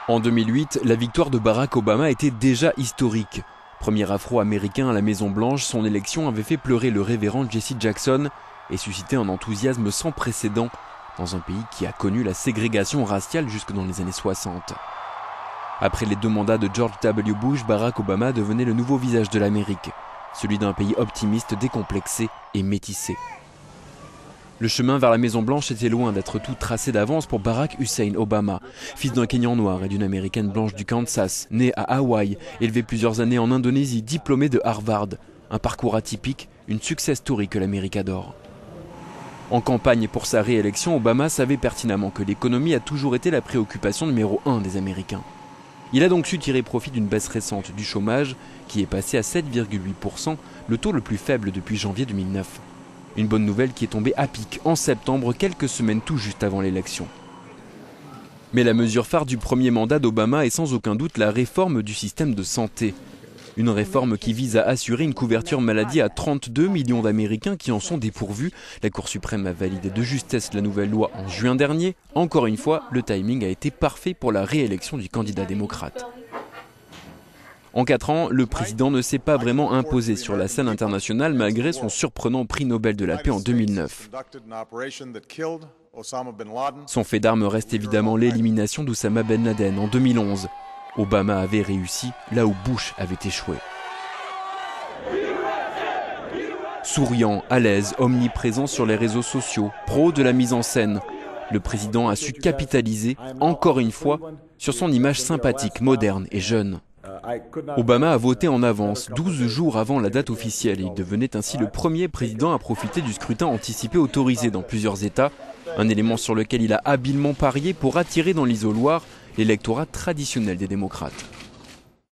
En 2008, la victoire de Barack Obama était déjà historique. Premier afro-américain à la Maison-Blanche, son élection avait fait pleurer le révérend Jesse Jackson et suscité un enthousiasme sans précédent dans un pays qui a connu la ségrégation raciale jusque dans les années 60. Après les 2 mandats de George W. Bush, Barack Obama devenait le nouveau visage de l'Amérique, celui d'un pays optimiste, décomplexé et métissé. Le chemin vers la Maison-Blanche était loin d'être tout tracé d'avance pour Barack Hussein Obama, fils d'un Kenyan noir et d'une Américaine blanche du Kansas, né à Hawaï, élevé plusieurs années en Indonésie, diplômé de Harvard. Un parcours atypique, une success story que l'Amérique adore. En campagne pour sa réélection, Obama savait pertinemment que l'économie a toujours été la préoccupation numéro 1 des Américains. Il a donc su tirer profit d'une baisse récente du chômage, qui est passé à 7,8%, le taux le plus faible depuis janvier 2009. Une bonne nouvelle qui est tombée à pic en septembre, quelques semaines tout juste avant l'élection. Mais la mesure phare du premier mandat d'Obama est sans aucun doute la réforme du système de santé. Une réforme qui vise à assurer une couverture maladie à 32 millions d'Américains qui en sont dépourvus. La Cour suprême a validé de justesse la nouvelle loi en juin dernier. Encore une fois, le timing a été parfait pour la réélection du candidat démocrate. En 4 ans, le président ne s'est pas vraiment imposé sur la scène internationale malgré son surprenant prix Nobel de la paix en 2009. Son fait d'armes reste évidemment l'élimination d'Oussama Ben Laden en 2011. Obama avait réussi là où Bush avait échoué. Souriant, à l'aise, omniprésent sur les réseaux sociaux, pro de la mise en scène, le président a su capitaliser, encore une fois, sur son image sympathique, moderne et jeune. Obama a voté en avance, 12 jours avant la date officielle. Il devenait ainsi le premier président à profiter du scrutin anticipé autorisé dans plusieurs États, un élément sur lequel il a habilement parié pour attirer dans l'isoloir l'électorat traditionnel des démocrates.